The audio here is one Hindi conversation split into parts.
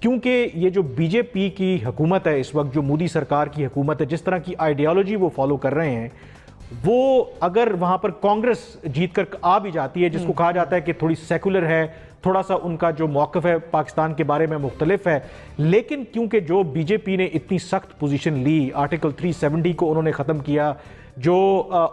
क्योंकि ये जो बीजेपी की हुकूमत है इस वक्त, जो मोदी सरकार की हुकूमत है, जिस तरह की आइडियोलॉजी वो फॉलो कर रहे हैं, वो अगर वहाँ पर कांग्रेस जीत कर आ भी जाती है, जिसको कहा जाता है कि थोड़ी सेकुलर है, थोड़ा सा उनका जो मौक़िफ़ है पाकिस्तान के बारे में मुख्तलिफ है, लेकिन क्योंकि जो बीजेपी ने इतनी सख्त पोजीशन ली, आर्टिकल 370 को उन्होंने ख़त्म किया, जो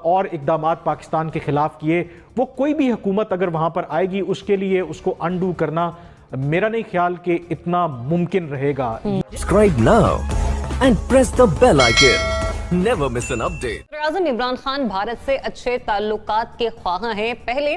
और इक़दामात पाकिस्तान के ख़िलाफ़ किए, वो कोई भी हुकूमत अगर वहाँ पर आएगी उसके लिए उसको अनडू करना मेरा नहीं ख्याल कि इतना मुमकिन रहेगा। Subscribe now and press the bell icon. Never miss an update. वज़ीर-ए-आज़म इमरान खान भारत से अच्छे ताल्लुकात के ख्वाह हैं। पहले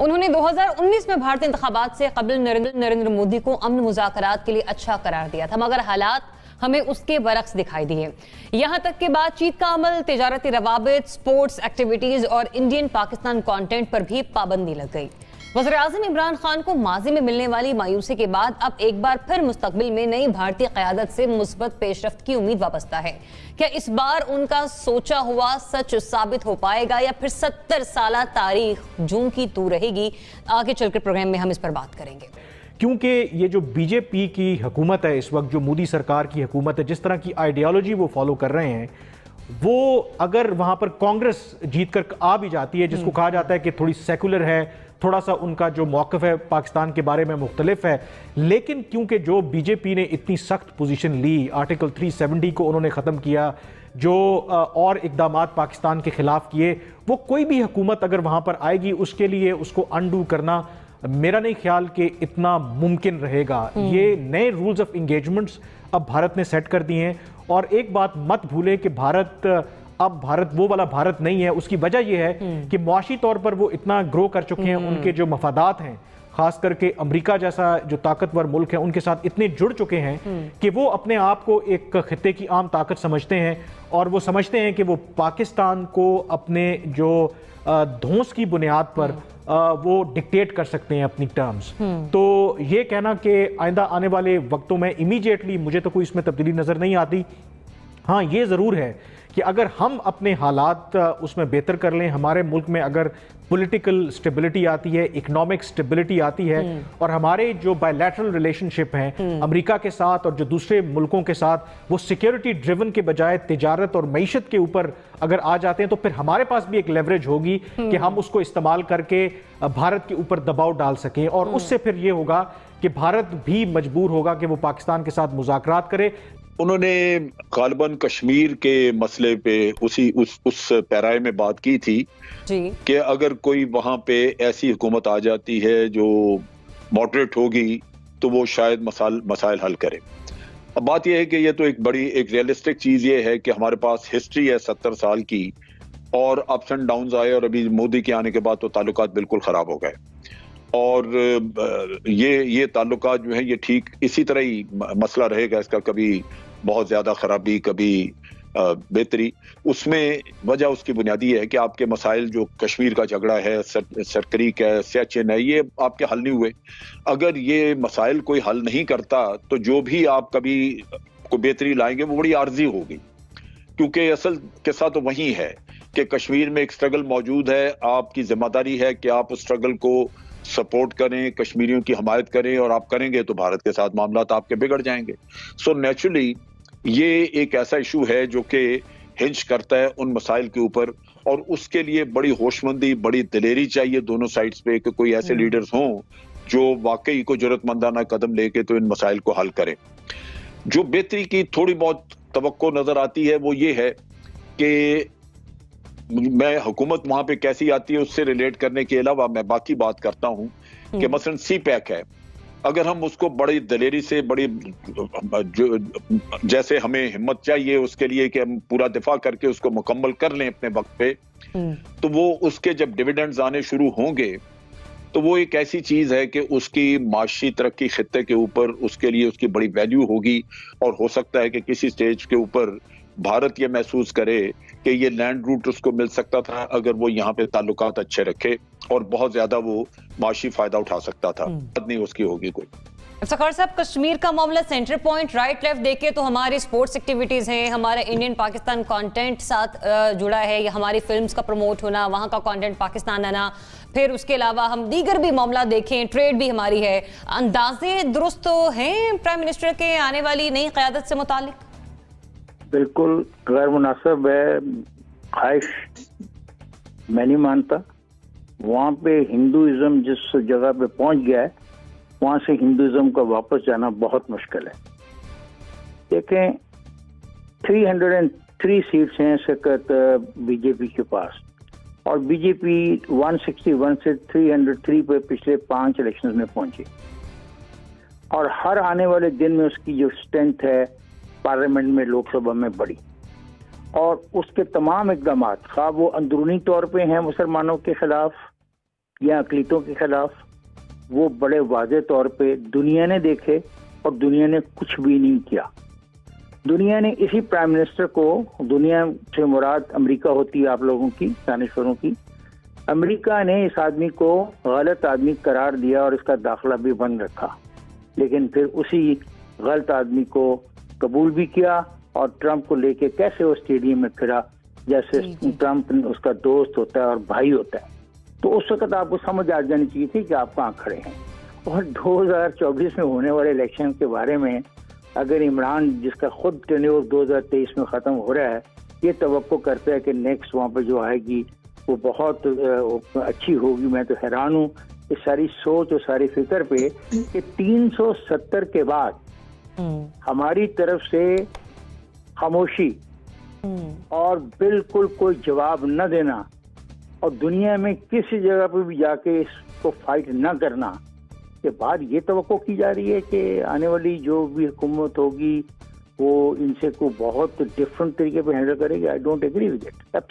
उन्होंने 2019 में भारतीय इंतखाबात से कबल नरेंद्र मोदी को अमन मुज़ाकरात के लिए अच्छा करार दिया था, मगर हालात हमें उसके बरक्स दिखाई दिए। यहाँ तक कि बातचीत का अमल, तिजारती रवाबित, स्पोर्ट्स एक्टिविटीज और इंडियन पाकिस्तान कंटेंट पर भी पाबंदी लग गई। वज़ीर-ए-आज़म इमरान खान को माजी में मिलने वाली मायूसी के बाद अब एक बार फिर मुस्तकबिल में नई भारतीय क़यादत से मुस्बत पेशरफ्त की उम्मीद वाबस्ता है। क्या इस बार उनका सोचा हुआ सच साबित हो पाएगा या फिर 70 साला तारीख जूं की तू रहेगी? आगे चलकर प्रोग्राम में हम इस पर बात करेंगे। क्योंकि ये जो बीजेपी की हुकूमत है इस वक्त, जो मोदी सरकार की हुकूमत है, जिस तरह की आइडियोलॉजी वो फॉलो कर रहे हैं, वो अगर वहाँ पर कांग्रेस जीत कर आ भी जाती है, जिसको कहा जाता है कि थोड़ी सेकुलर है, थोड़ा सा उनका जो मौक़िफ़ है पाकिस्तान के बारे में मुख्तलिफ है, लेकिन क्योंकि जो बीजेपी ने इतनी सख्त पोजीशन ली, आर्टिकल 370 को उन्होंने ख़त्म किया, जो और इक़दामात पाकिस्तान के ख़िलाफ़ किए, वो कोई भी हुकूमत अगर वहाँ पर आएगी उसके लिए उसको अनडू करना मेरा नहीं ख्याल कि इतना मुमकिन रहेगा। ये नए रूल्स ऑफ इंगेजमेंट्स अब भारत ने सेट कर दिए हैं। और एक बात मत भूलें कि भारत वो वाला भारत नहीं है। उसकी वजह यह है कि मुआशी तौर पर वो इतना ग्रो कर चुके हैं, उनके जो मफादात हैं, खास करके अमेरिका जैसा जो ताकतवर मुल्क है उनके साथ इतने जुड़ चुके हैं कि वो अपने आप को एक खित्ते की आम ताकत समझते हैं और वो समझते हैं कि वो पाकिस्तान को अपने जो धौंस की बुनियाद पर वो डिक्टेट कर सकते हैं अपनी टर्म्स। तो ये कहना कि आइंदा आने वाले वक्तों में इमीडिएटली मुझे तो कोई इसमें तब्दीली नजर नहीं आती। हाँ, ये ज़रूर है कि अगर हम अपने हालात उसमें बेहतर कर लें, हमारे मुल्क में अगर पॉलिटिकल स्टेबिलिटी आती है, इकोनॉमिक स्टेबिलिटी आती है और हमारे जो बायलैटरल रिलेशनशिप हैं अमेरिका के साथ और जो दूसरे मुल्कों के साथ, वो सिक्योरिटी ड्रिवन के बजाय तिजारत और मईशत के ऊपर अगर आ जाते हैं, तो फिर हमारे पास भी एक लेवरेज होगी कि हम उसको इस्तेमाल करके भारत के ऊपर दबाव डाल सकें। और उससे फिर ये होगा कि भारत भी मजबूर होगा कि वो पाकिस्तान के साथ मुज़ाकरात करे। उन्होंने गालिबन कश्मीर के मसले पे उस पैराए में बात की थी कि अगर कोई वहां पे ऐसी हुकूमत आ जाती है जो मॉडरेट होगी तो वो शायद मसाइल हल करे। अब बात यह है कि ये तो एक रियलिस्टिक चीज ये है कि हमारे पास हिस्ट्री है 70 साल की और अप्स एंड डाउन्स आए और अभी मोदी के आने के बाद तो ताल्लुकात बिल्कुल खराब हो गए और ये ताल्लुकात जो है ये ठीक इसी तरह ही मसला रहेगा। इसका कभी बहुत ज्यादा खराबी, कभी बेहतरी। उसमें वजह उसकी बुनियादी है कि आपके मसाइल जो कश्मीर का झगड़ा है, सरक्रीक है, सियाचिन है, ये आपके हल नहीं हुए। अगर ये मसाइल कोई हल नहीं करता तो जो भी आप कभी कोई बेहतरी लाएंगे वो बड़ी आर्जी होगी, क्योंकि असल किस्सा तो वही है कि कश्मीर में एक स्ट्रगल मौजूद है। आपकी जिम्मेदारी है कि आप उस स्ट्रगल को सपोर्ट करें, कश्मीरियों की हमायत करें, और आप करेंगे तो भारत के साथ मामलात आपके बिगड़ जाएंगे। सो नेचुरली ये एक ऐसा इशू है जो कि हिंज करता है उन मसाइल के ऊपर, और उसके लिए बड़ी होशमंदी, बड़ी दिलेरी चाहिए दोनों साइड्स पे कि कोई ऐसे लीडर्स हों जो वाकई को जरूरतमंदाना कदम लेके तो इन मसाइल को हल करें। जो बेहतरी की थोड़ी बहुत तवक्को नजर आती है वो ये है कि मैं हुकूमत वहां पे कैसी आती है उससे रिलेट करने के अलावा मैं बाकी बात करता हूं कि मसलन सी पैक है, अगर हम उसको बड़ी दलेरी से जैसे हमें हिम्मत चाहिए उसके लिए कि हम पूरा दिफा करके उसको मुकम्मल कर लें अपने वक्त पे, तो वो उसके जब डिविडेंड्स आने शुरू होंगे तो वो एक ऐसी चीज है कि उसकी माशी तरक्की खित्ते के ऊपर उसके लिए उसकी बड़ी वैल्यू होगी। और हो सकता है कि किसी स्टेज के ऊपर भारत ये महसूस करे कि ये लैंड रूट उसको मिल सकता था अगर वो यहाँ पे ताल्लुकात अच्छे रखे और बहुत ज्यादा वो माशी फायदा उठा सकता था। नहीं उसकी होगी कोई। इफ्तिखार साहब, कश्मीर का मामला सेंटर पॉइंट राइट लेफ्ट देखे तो हमारी स्पोर्ट्स एक्टिविटीज हैं, हमारा इंडियन पाकिस्तान कंटेंट साथ जुड़ा है, या हमारी फिल्म्स का प्रमोट होना, वहाँ का कंटेंट पाकिस्तान आना, फिर उसके अलावा हम दीगर भी मामला देखें, ट्रेड भी हमारी है। अंदाजे दुरुस्त तो हैं प्राइम मिनिस्टर के आने वाली नई क़यादत से मुतालिक? बिल्कुल गैर मुनासिब है, ख्वाहिश मैं नहीं मानता। वहाँ पे हिंदुइज्म जिस जगह पे पहुँच गया है, वहाँ से हिंदुइज्म का वापस जाना बहुत मुश्किल है। देखें, 303 सीट्स हैं सकत बीजेपी के पास, और बीजेपी 161 से 303 पे पिछले 5 इलेक्शंस में पहुंची, और हर आने वाले दिन में उसकी जो स्ट्रेंथ है पार्लियामेंट में, लोकसभा में बढ़ी, और उसके तमाम इकदाम खा वो अंदरूनी तौर पे हैं मुसलमानों के खिलाफ या अकलीतों के खिलाफ, वो बड़े वाज़े तौर पे दुनिया ने देखे, और दुनिया ने कुछ भी नहीं किया। दुनिया ने इसी प्राइम मिनिस्टर को, दुनिया से मुराद अमेरिका होती है आप लोगों की, दानिश्वरों की, अमेरिका ने इस आदमी को गलत आदमी करार दिया और इसका दाखिला भी बंद रखा, लेकिन फिर उसी गलत आदमी को कबूल भी किया, और ट्रंप को लेके कैसे वो स्टेडियम में फिरा जैसे ट्रंप उसका दोस्त होता है और भाई होता है। तो उस वक्त आपको समझ आ जानी चाहिए थी कि आप कहाँ खड़े हैं। और 2024 में होने वाले इलेक्शन के बारे में अगर इमरान, जिसका खुद टेन्योर 2023 में ख़त्म हो रहा है, ये तवक्को करता है कि नेक्स्ट वहाँ पे जो आएगी वो बहुत अच्छी होगी, मैं तो हैरान हूँ इस सारी सोच और सारी फिक्र पे कि 370 के बाद हमारी तरफ से खामोशी और बिल्कुल कोई जवाब न देना, और दुनिया में किसी जगह पे भी जाके इसको फाइट न करना के बाद ये तवक्को की जा रही है कि आने वाली जो भी हुकूमत होगी वो इनसे को बहुत डिफरेंट तरीके पे हैंडल करेगी। I don't agree with it.